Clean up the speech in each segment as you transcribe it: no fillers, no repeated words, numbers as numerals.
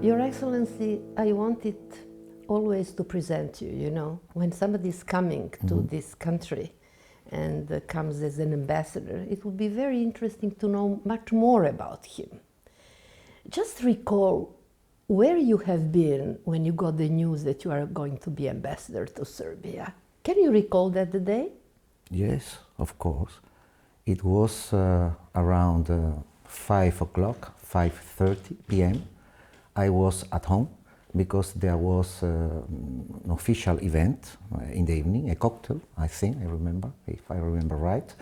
Your Excellency, I wanted always to present you, you know, when somebody is coming to this country and comes as an ambassador, it would be very interesting to know much more about him. Just recall where you have been when you got the news that you are going to be ambassador to Serbia. Can you recall that day? Yes, of course. It was around 5 o'clock, 5:30 p.m. I was at home because there was an official event in the evening, a cocktail, I think, I remember, if I remember right.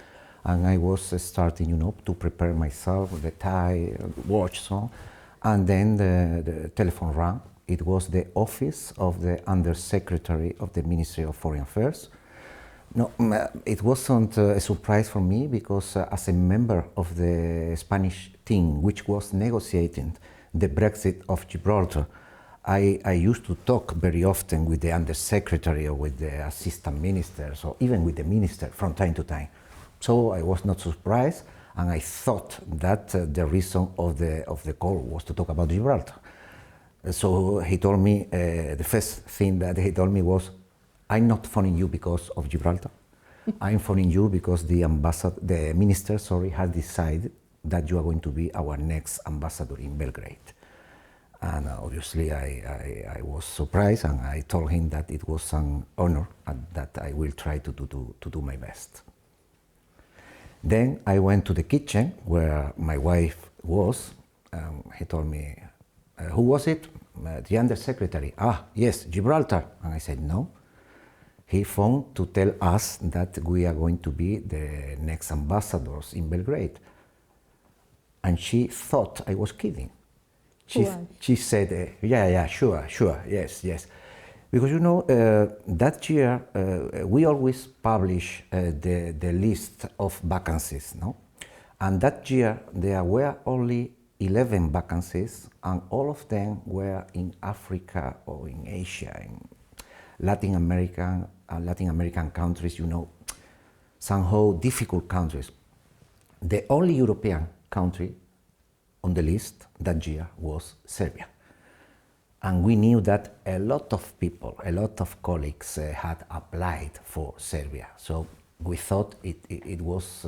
And I was starting, you know, to prepare myself, the tie, watch, so. And then the telephone rang. It was the office of the Undersecretary of the Ministry of Foreign Affairs. No, it wasn't a surprise for me because as a member of the Spanish team which was negotiating the Brexit of Gibraltar, I used to talk very often with the Undersecretary or with the Assistant Ministers or even with the Minister from time to time. So I was not surprised, and I thought that the reason of the call was to talk about Gibraltar. So he told me, the first thing that he told me was, I'm not phoning you because of Gibraltar. I'm phoning you because the minister, has decided that you are going to be our next ambassador in Belgrade. And obviously I was surprised, and I told him that it was an honor and that I will try to do my best. Then I went to the kitchen where my wife was. He told me, who was it? The Undersecretary. Ah, yes, Gibraltar. And I said, no. He phoned to tell us that we are going to be the next ambassadors in Belgrade. And she thought I was kidding. She said, yeah, sure, yes. Because, you know, that year we always publish the list of vacancies, no? And that year there were only 11 vacancies, and all of them were in Africa or in Asia, in Latin American countries, you know, somehow difficult countries. The only European country on the list that year was Serbia. And we knew that a lot of people, a lot of colleagues had applied for Serbia. So we thought it was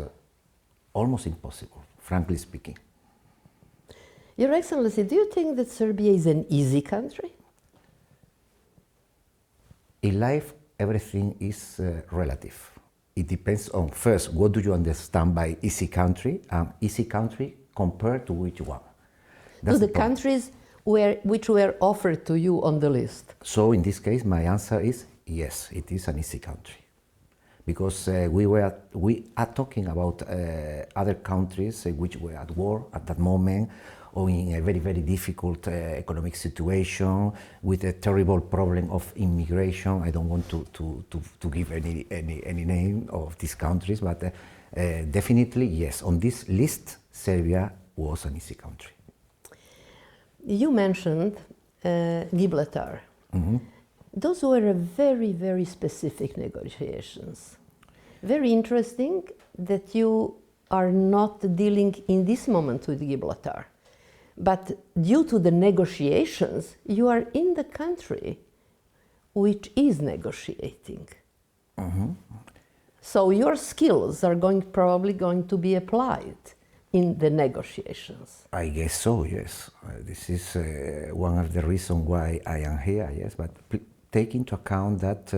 almost impossible, frankly speaking. Your Excellency, do you think that Serbia is an easy country? In life, everything is relative. It depends on, first, what do you understand by easy country, and easy country compared to which one? To the countries which were offered to you on the list. So in this case, my answer is yes, it is an easy country. Because we are talking about other countries which were at war at that moment, or in a very, very difficult economic situation, with a terrible problem of immigration. I don't want to give any name of these countries, but definitely, yes, on this list, Serbia was an easy country. You mentioned Gibraltar. Those were very, very specific negotiations. Very interesting that you are not dealing in this moment with Gibraltar. But due to the negotiations, you are in the country which is negotiating. So your skills are probably going to be applied in the negotiations. I guess so, yes. This is one of the reasons why I am here, yes. But take into account that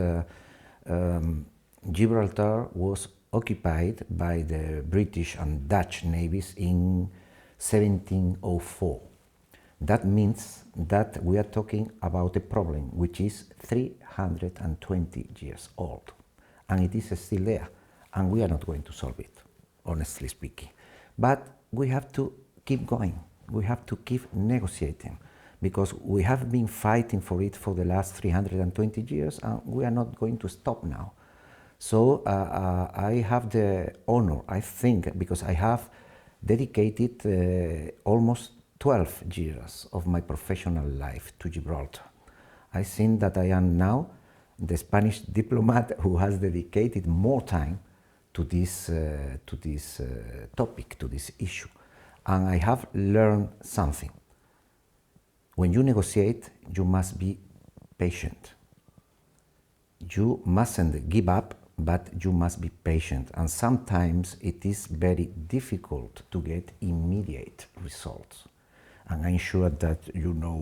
Gibraltar was occupied by the British and Dutch navies in 1704. That means that we are talking about a problem which is 320 years old, and it is still there, and we are not going to solve it, honestly speaking. But we have to keep going, we have to keep negotiating, because we have been fighting for it for the last 320 years, and we are not going to stop now. So I have the honor, I think, because I have dedicated almost 12 years of my professional life to Gibraltar. I think that I am now the Spanish diplomat who has dedicated more time to this topic, to this issue. And I have learned something. when you negotiate, you must be patient. You mustn't give up, but you must be patient. And sometimes it is very difficult to get immediate results. And I'm sure that you know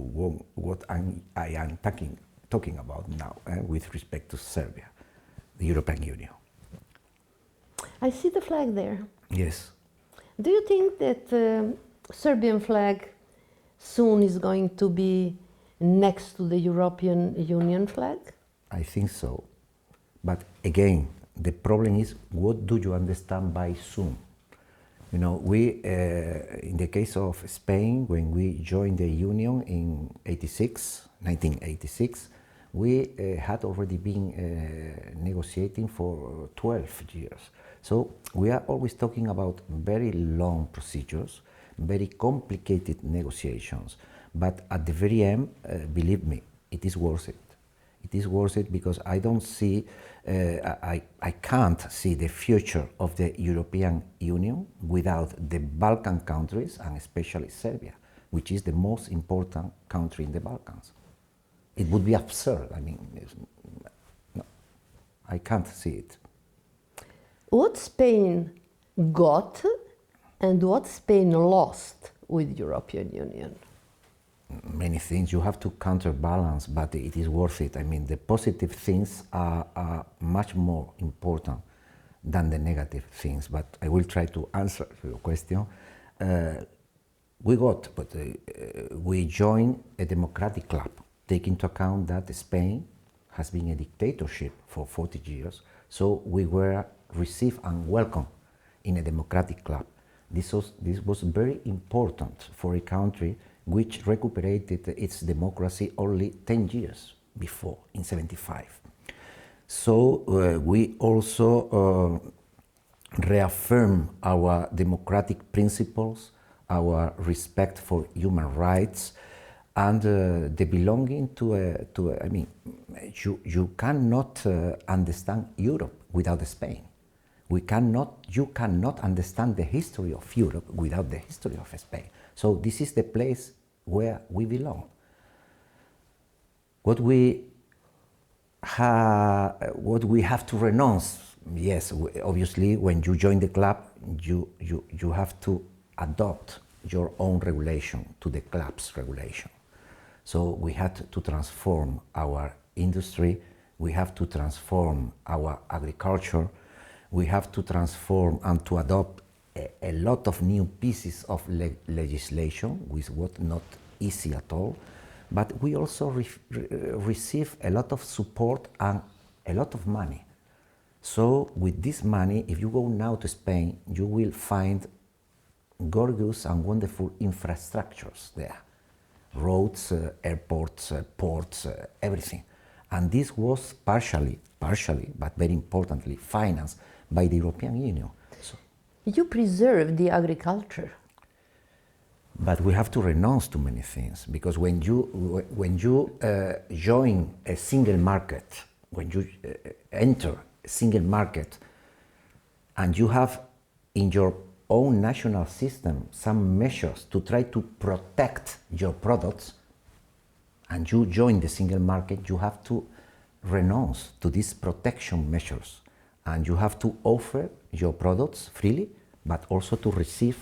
what I am talking about now with respect to Serbia, the European Union. I see the flag there. Yes. Do you think that the Serbian flag soon is going to be next to the European Union flag? I think so. But again, the problem is, what do you understand by soon? You know, we, in the case of Spain, when we joined the Union in 1986, we had already been negotiating for 12 years. So we are always talking about very long procedures, very complicated negotiations. But at the very end, believe me, it is worth it. It is worth it because I don't see, I can't see the future of the European Union without the Balkan countries, and especially Serbia, which is the most important country in the Balkans. It would be absurd. I mean, no, I can't see it. What Spain got and what Spain lost with European Union? Many things. You have to counterbalance, but it is worth it. I mean, the positive things are much more important than the negative things, but I will try to answer your question. We joined a democratic club, taking into account that Spain has been a dictatorship for 40 years, so we were received and welcomed in a democratic club. This was very important for a country which recuperated its democracy only 10 years before, in 1975. So we also reaffirm our democratic principles, our respect for human rights, and the belonging I mean, you cannot understand Europe without Spain. You cannot understand the history of Europe without the history of Spain. So this is the place where we belong. What we have to renounce, yes, obviously, when you join the club, you have to adopt your own regulation to the club's regulation. So we had to transform our industry, we have to transform our agriculture, we have to transform and to adopt a lot of new pieces of legislation, which was not easy at all, but we also receive a lot of support and a lot of money. So with this money, if you go now to Spain, you will find gorgeous and wonderful infrastructures there. Roads, airports, ports, everything. And this was partially, but very importantly, financed by the European Union. So, you preserve the agriculture. But we have to renounce to many things, because when you join a single market, when you enter a single market, and you have in your own national system some measures to try to protect your products, and you join the single market, you have to renounce to these protection measures, and you have to offer your products freely, but also to receive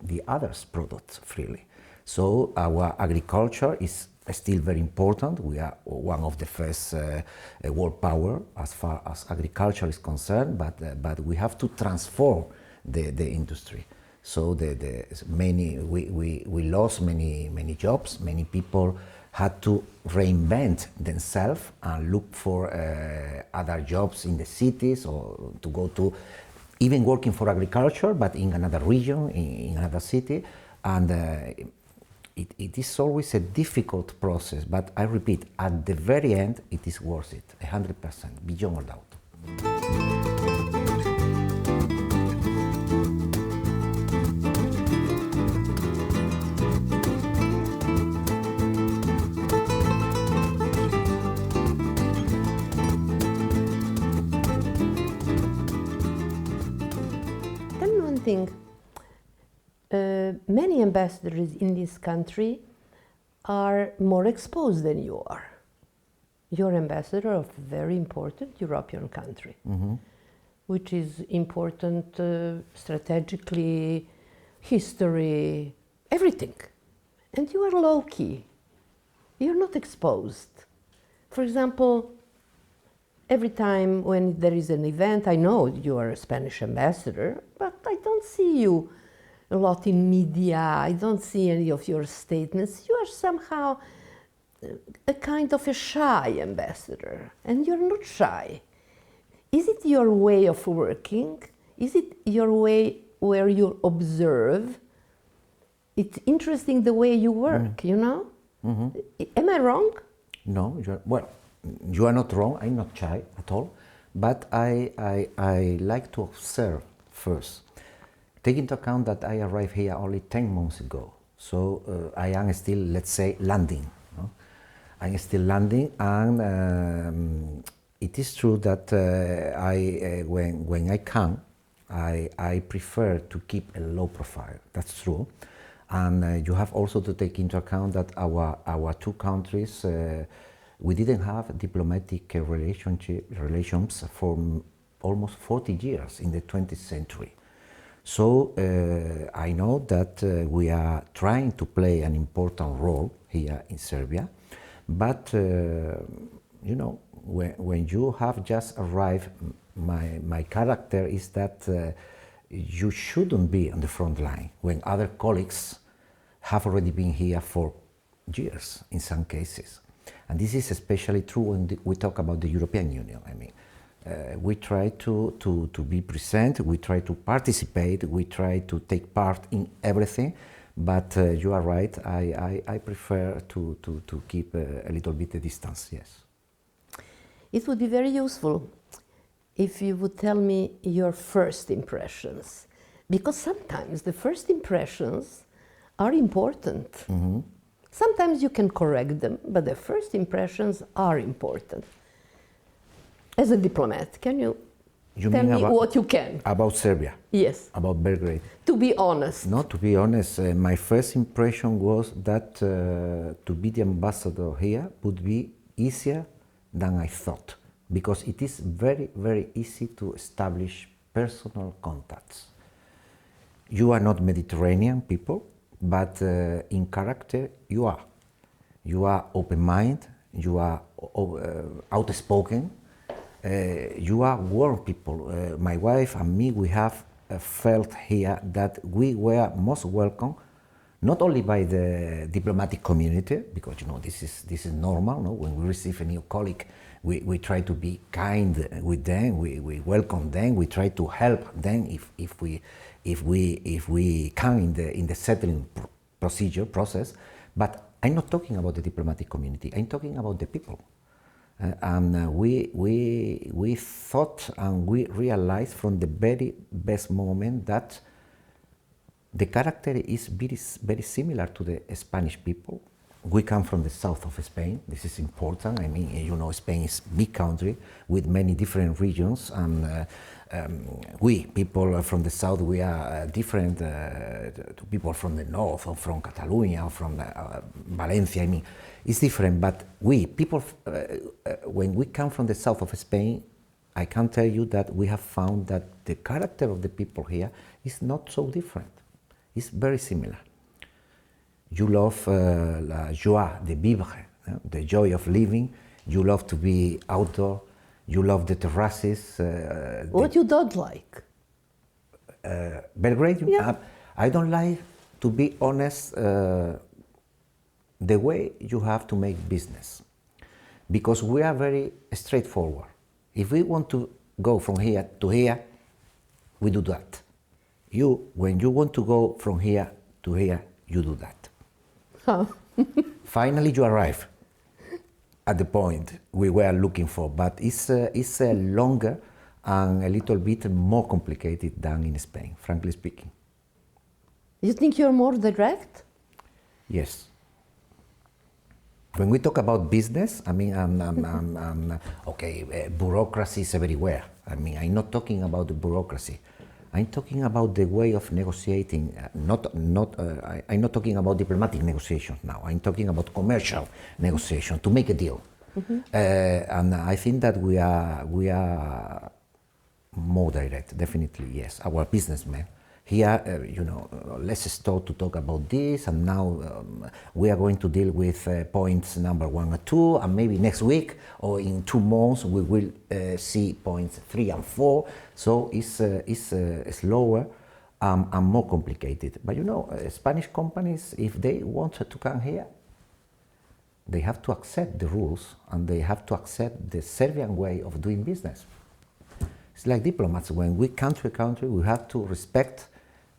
the others' products freely. So our agriculture is still very important. We are one of the first world power as far as agriculture is concerned, but we have to transform the industry. So we lost many jobs. Many people had to reinvent themselves and look for other jobs in the cities, or to go to even working for agriculture, but in another region, in another city. And it is always a difficult process, but I repeat, at the very end, it is worth it, 100%, beyond all doubt. Many ambassadors in this country are more exposed than you are. You're ambassador of a very important European country, which is important strategically, history, everything. And you are low-key. You're not exposed. For example, every time when there is an event, I know you are a Spanish ambassador, but I don't see you a lot in media. I don't see any of your statements. You are somehow a kind of a shy ambassador, and you're not shy. Is it your way of working? Is it your way where you observe? It's interesting the way you work, you know? Am I wrong? No, well, you are not wrong. I'm not shy at all. But I like to observe first. Take into account that I arrived here only 10 months ago. So I am still, let's say, landing. No? I'm still landing, and it is true that when I come, I prefer to keep a low profile. That's true. And you have also to take into account that our two countries, we didn't have diplomatic relations for almost 40 years in the 20th century. So I know that we are trying to play an important role here in Serbia, but you know, when you have just arrived, my character is that you shouldn't be on the front line when other colleagues have already been here for years in some cases. And this is especially true when we talk about the European Union. I mean, we try to be present, we try to participate, we try to take part in everything, but you are right, I prefer to keep a little bit of distance, yes. It would be very useful if you would tell me your first impressions, because sometimes the first impressions are important. Sometimes you can correct them, but the first impressions are important. As a diplomat, can you tell me what you can? About Serbia? Yes. About Belgrade? To be honest. No, to be honest, my first impression was that to be the ambassador here would be easier than I thought, because it is very, very easy to establish personal contacts. You are not Mediterranean people, but in character you are. You are open-minded, you are outspoken, you are warm people. My wife and me, we have felt here that we were most welcome, not only by the diplomatic community, because you know this is normal. No? When we receive a new colleague, we try to be kind with them. We welcome them. We try to help them if we can in the settling process. But I'm not talking about the diplomatic community. I'm talking about the people. And we thought and we realized from the very best moment that the character is very similar to the Spanish people. We come from the south of Spain. This is important. I mean, you know, Spain is a big country with many different regions, and we people from the south, we are different to people from the north, or from Catalonia, or from Valencia. I mean, it's different. But we people, when we come from the south of Spain, I can tell you that we have found that the character of the people here is not so different. It's very similar. You love la joie de vivre, the joy of living. You love to be outdoor. You love the terraces. What you don't like? Belgrade? Yeah. I don't like, to be honest, the way you have to make business. Because we are very straightforward. If we want to go from here to here, we do that. When you want to go from here to here, you do that. Huh. Finally, you arrive at the point we were looking for, but it's longer and a little bit more complicated than in Spain, frankly speaking. You think you're more direct? Yes. When we talk about business, I mean, bureaucracy is everywhere. I mean, I'm not talking about the bureaucracy. I'm talking about the way of negotiating. I'm not talking about diplomatic negotiations now. I'm talking about commercial negotiation to make a deal. And I think that we are more direct. Definitely, yes. Our businessmen here, let's start to talk about this, and now we are going to deal with points number 1 or 2, and maybe next week or in 2 months we will see points 3 and 4. So it's slower and more complicated. But Spanish companies, if they want to come here, they have to accept the rules and they have to accept the Serbian way of doing business. It's like diplomats. When we country, we have to respect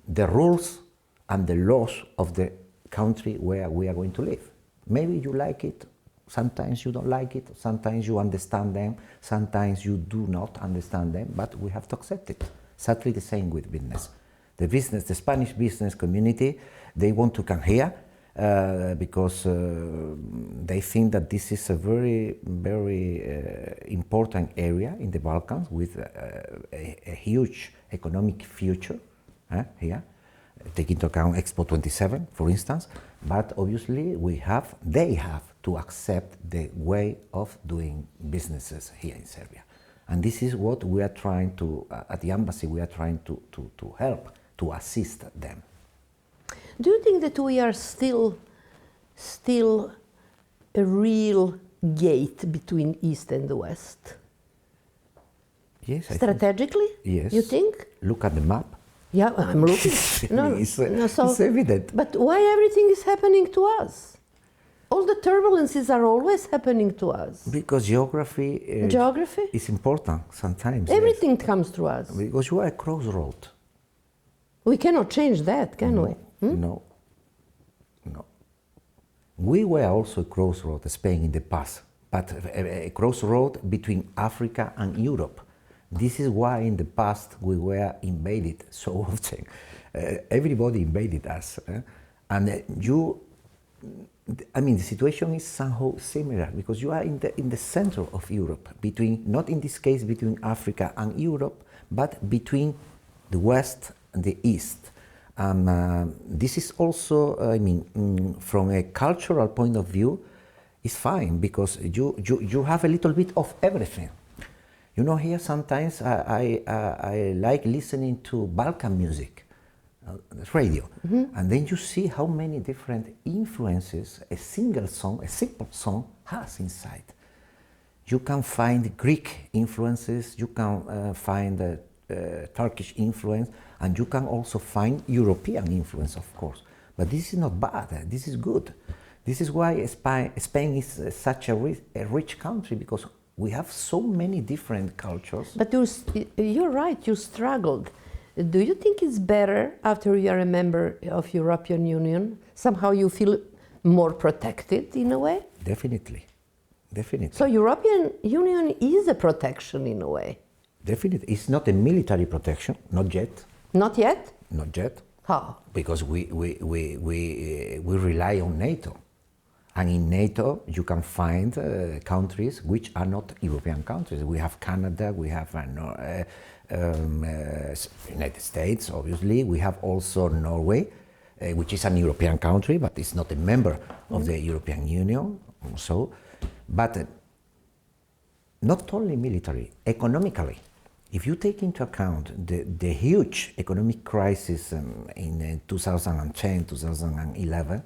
the rules and the laws of the country where we are going to live. Maybe you like it, sometimes you don't like it, sometimes you understand them, sometimes you do not understand them, but we have to accept it. Exactly the same with business. The Spanish business community, they want to come here because they think that this is a very, very important area in the Balkans with a huge economic future here, taking into account Expo 27, for instance. But obviously, they have to accept the way of doing businesses here in Serbia. And this is what we are trying to, at the embassy, we are trying to help, to assist them. Do you think that we are still a real gate between East and the West? Yes. Strategically? Yes. You think? Look at the map. Yeah, I'm looking. It's evident. But why everything is happening to us? All the turbulences are always happening to us. Because geography is important sometimes. Everything comes to us. Because you are a crossroad. We cannot change that, can we? No. We were also a crossroad, Spain in the past, but a crossroad between Africa and Europe. This is why in the past we were invaded so often. Everybody invaded us. And the situation is somehow similar because you are in the center of Europe, not in this case between Africa and Europe, but between the West and the East. This is also, from a cultural point of view, is fine because you have a little bit of everything. Here sometimes I like listening to Balkan music, radio, and then you see how many different influences a simple song has inside. You can find Greek influences, you can find Turkish influence, and you can also find European influence, of course. But this is not bad, this is good. This is why Spain is such a rich country, because we have so many different cultures. But you're right, you struggled. Do you think it's better after you are a member of European Union? Somehow you feel more protected in a way? Definitely. So European Union is a protection in a way? Definitely. It's not a military protection, not yet. Not yet? Not yet. How? Because we rely on NATO. And in NATO, you can find countries which are not European countries. We have Canada, we have United States, obviously. We have also Norway, which is an European country, but it's not a member of the European Union. But not only military, economically. If you take into account the huge economic crisis in 2010, 2011,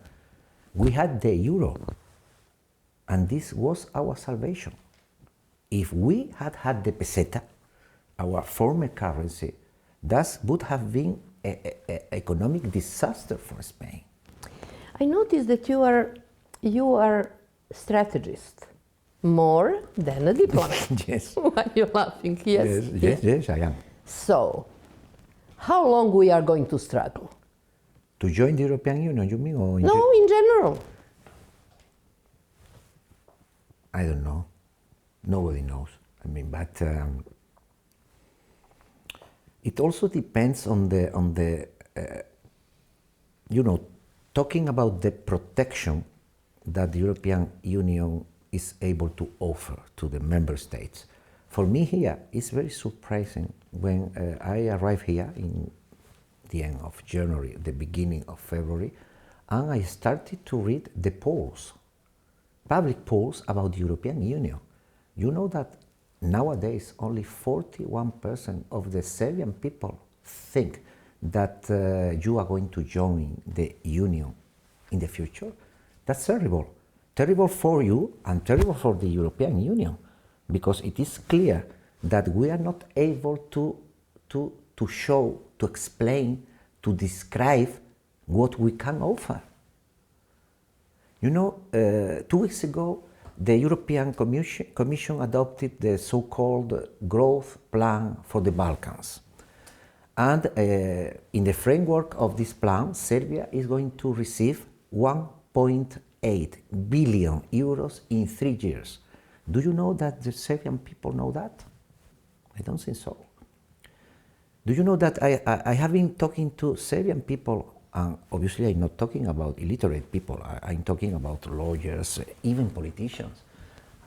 we had the euro, and this was our salvation. If we had had the peseta, our former currency, that would have been an economic disaster for Spain. I noticed that you are strategist more than a diplomat. Yes. Why are you laughing? Yes, I am. So, how long we are going to struggle? To join the European Union, you mean? Or in general. I don't know. Nobody knows. But it also depends on the talking about the protection that the European Union is able to offer to the member states. For me here, it's very surprising when I arrived here in the end of January, the beginning of February, and I started to read the polls, public polls about the European Union. You know that nowadays only 41% of the Serbian people think that you are going to join the Union in the future. That's terrible. Terrible for you and terrible for the European Union, because it is clear that we are not able to show, to explain, to describe what we can offer. You know, 2 weeks ago, the European Commission adopted the so-called growth plan for the Balkans. And in the framework of this plan, Serbia is going to receive 1.8 billion euros in 3 years. Do you know that the Serbian people know that? I don't think so. Do you know that I have been talking to Serbian people, and obviously I'm not talking about illiterate people, I'm talking about lawyers, even politicians,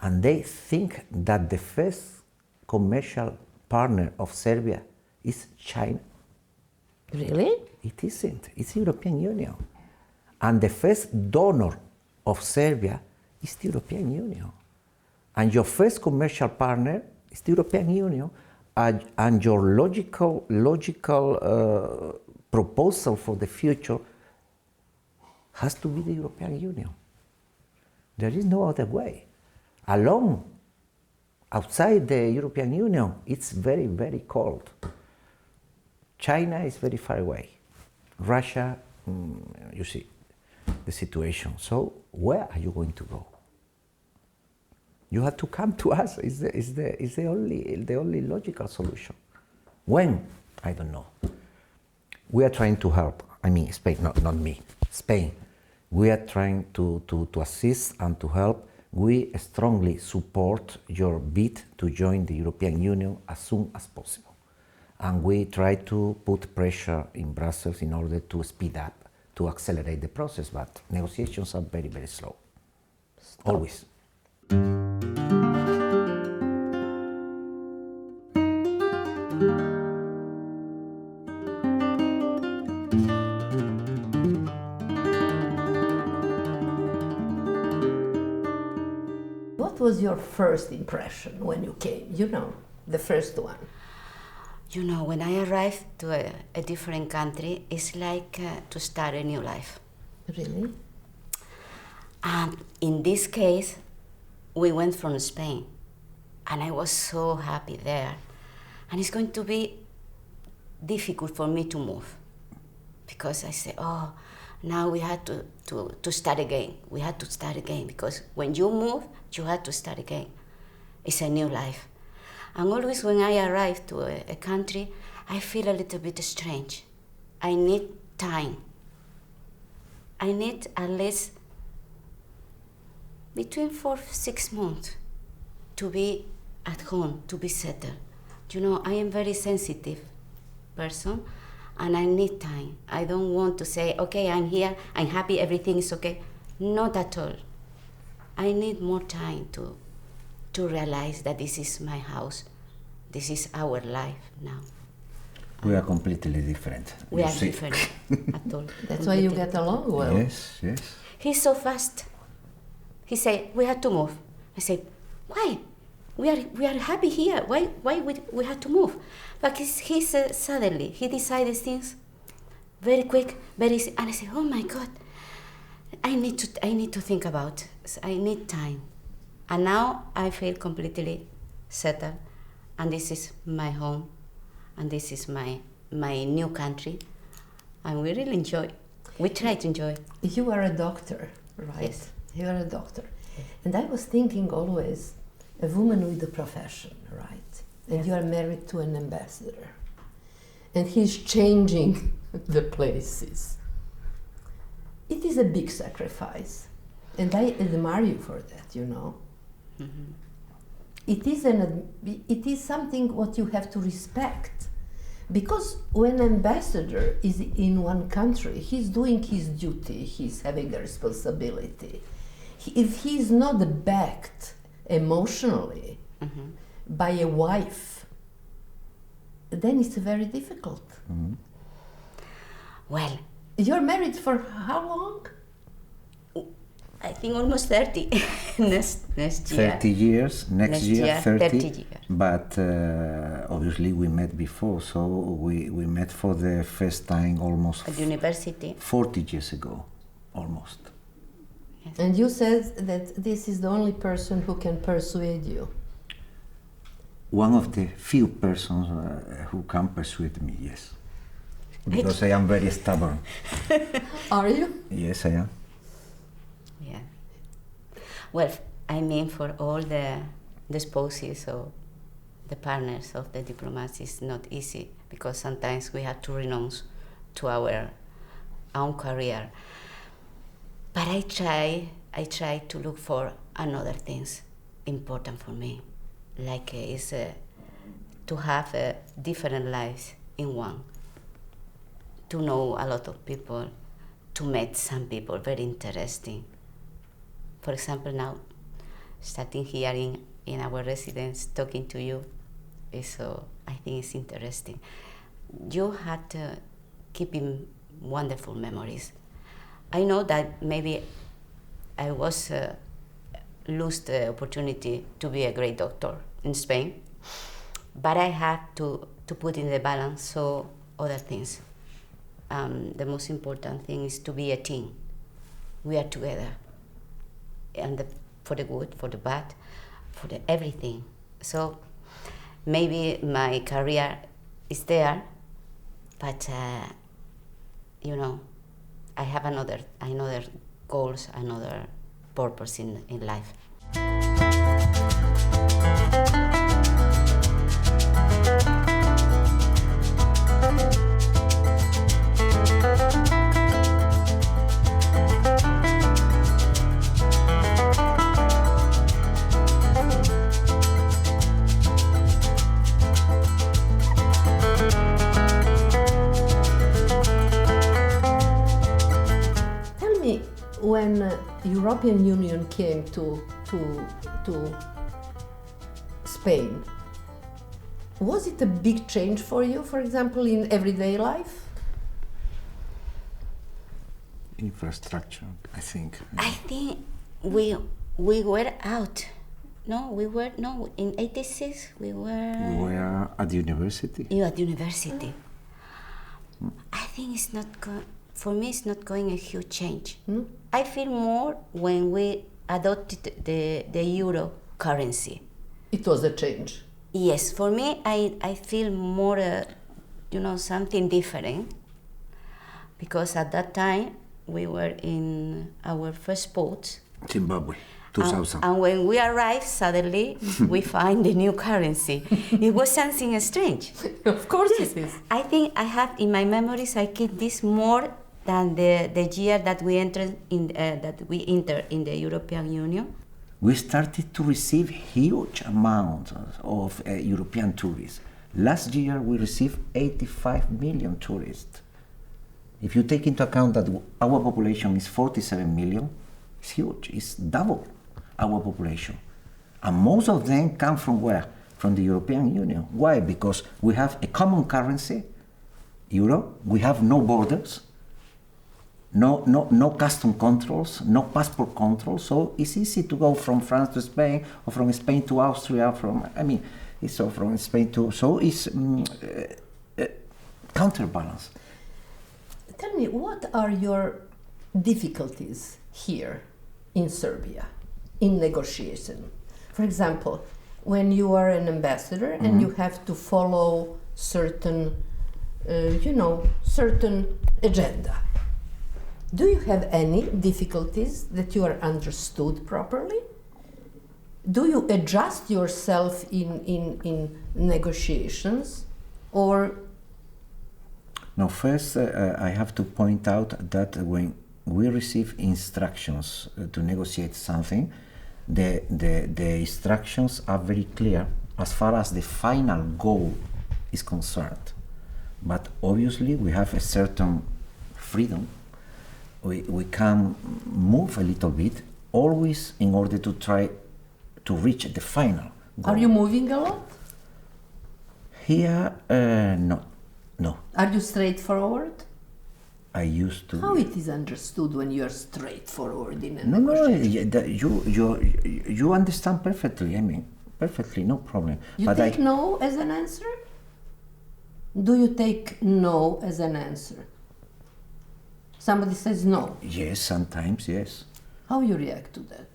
and they think that the first commercial partner of Serbia is China. Really? It isn't, it's the European Union. And the first donor of Serbia is the European Union. And your first commercial partner is the European Union, and your logical proposal for the future has to be the European Union. There is no other way. Alone, outside the European Union, it's very, very cold. China is very far away. Russia, you see the situation. So where are you going to go? You have to come to us. It's the only logical solution. When? I don't know. We are trying to help. I mean, Spain, not me. Spain. We are trying to assist and to help. We strongly support your bid to join the European Union as soon as possible. And we try to put pressure in Brussels in order to speed up, to accelerate the process, but negotiations are very, very slow. Always. What was your first impression when you came? You know, the first one. You know, when I arrived to a different country, it's like to start a new life. Really? And in this case, we went from Spain, and I was so happy there. And it's going to be difficult for me to move, because I said, oh, now we had to start again. We had to start again, because when you move, you had to start again. It's a new life. And always when I arrive to a country, I feel a little bit strange. I need time. I need at least between 4 to 6 months to be at home, to be settled. You know, I am very sensitive person, and I need time. I don't want to say, okay, I'm here, I'm happy, everything is okay. Not at all. I need more time to realize that this is my house. This is our life now. We are completely different. We are different at all. That's why you get along well. Yes, yes. He's so fast. He said, we had to move. I said, why? We are happy here. Why we had to move? But he's suddenly, he decided things very quick, very easy. And I said, oh my God, I need to think about it. I need time. And now I feel completely settled. And this is my home. And this is my new country. And we really enjoy. We try to enjoy. You are a doctor, right? Yes. You are a doctor. And I was thinking always, a woman with a profession, right? And you are married to an ambassador. And he's changing the places. It is a big sacrifice. And I admire you for that, you know. Mm-hmm. It is something what you have to respect. Because when an ambassador is in one country, he's doing his duty, he's having a responsibility. If he's not backed emotionally, by a wife, then it's very difficult. Well, You're married for how long? I think almost 30 next year. 30 years, next year 30. years. But obviously we met before, so we met for the first time almost At university. 40 years ago, almost. And you said that this is the only person who can persuade you. One of the few persons who can persuade me, yes. Because I am very stubborn. Are you? Yes, I am. Yeah. Well, I mean, for all the spouses or the partners of the diplomats, it's not easy because sometimes we have to renounce to our own career. But I try to look for another things important for me, like to have different lives in one, to know a lot of people, to meet some people very interesting. For example, now, starting here in our residence, talking to you, so I think it's interesting. You had to keep in wonderful memories. I know that maybe I was lose the opportunity to be a great doctor in Spain, but I had to put in the balance so other things. The most important thing is to be a team. We are together, and for the good, for the bad, for the everything. So maybe my career is there, but you know, I have another goals, another purpose in life. When European Union came to Spain, was it a big change for you, for example, in everyday life? Infrastructure, I think. I think we were out. In 86 we were. We were at university. You at university. I think it's not for me. It's not going a huge change. I feel more when we adopted the euro currency. It was a change. Yes, for me, I feel more, something different, because at that time we were in our first boat. Zimbabwe, 2000. And when we arrived, suddenly we find the new currency. It was something strange. Of course it is. I think I have in my memories, I keep this more than the year that we entered in the European Union. We started to receive huge amounts of European tourists. Last year we received 85 million tourists. If you take into account that our population is 47 million, it's huge. It's double our population. And most of them come from where? From the European Union. Why? Because we have a common currency, euro. We have no borders. No custom controls, no passport controls, so it's easy to go from France to Spain, or from Spain to Austria, from Spain to, so it's counterbalance. Tell me, what are your difficulties here in Serbia, in negotiation? For example, when you are an ambassador and you have to follow certain agenda. Do you have any difficulties that you are understood properly? Do you adjust yourself in negotiations, or? No, first I have to point out that when we receive instructions to negotiate something, the instructions are very clear as far as the final goal is concerned. But obviously we have a certain freedom. We can move a little bit, always in order to try to reach the final go. Are you moving a lot? Here, no. Are you straightforward? I used to. How it is understood when you are straightforward in a No, negotiation? you understand perfectly. I mean, perfectly, no problem. You But take no as an answer? Do you take no as an answer? Somebody says no. Yes, sometimes, yes. How you react to that?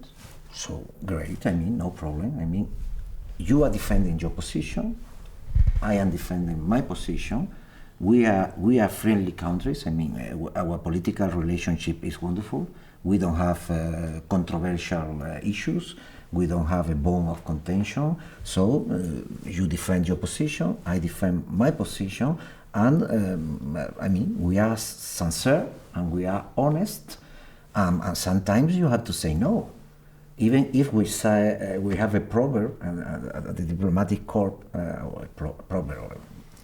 So great, I mean, no problem. I mean, you are defending your position, I am defending my position. We are friendly countries. I mean, our political relationship is wonderful. We don't have controversial issues. We don't have a bone of contention. So you defend your position, I defend my position, and I mean, we are sincere and we are honest. And sometimes you have to say no. Even if we say we have a proverb at the diplomatic corps, or a proverb or a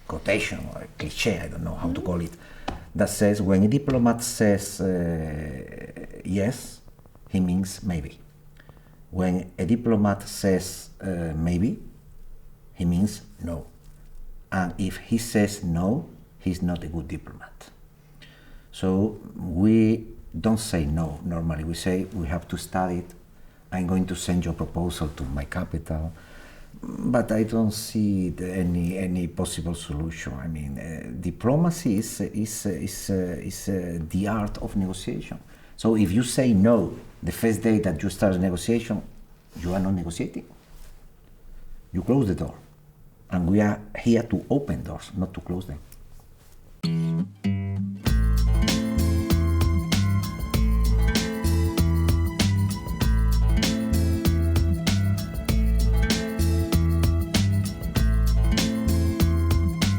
quotation or a cliche, I don't know how to call it, that says when a diplomat says yes, he means maybe. When a diplomat says maybe, he means no. And if he says no, he's not a good diplomat. So we don't say no normally. We say we have to study it. I'm going to send your proposal to my capital, but I don't see any possible solution. I mean, diplomacy is the art of negotiation. So if you say no the first day that you start a negotiation, you are not negotiating. You close the door, and we are here to open doors, not to close them.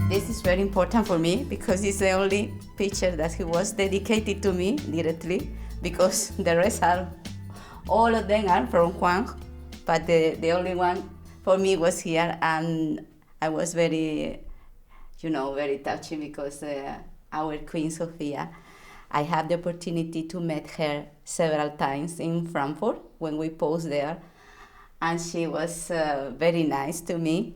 This is very important for me because it's the only picture that he was dedicated to me directly, because the rest are, all of them are from Huan, but the only one for me was here, and I was very, very touchy because our Queen Sofia, I had the opportunity to meet her several times in Frankfurt when we posed there, and she was very nice to me.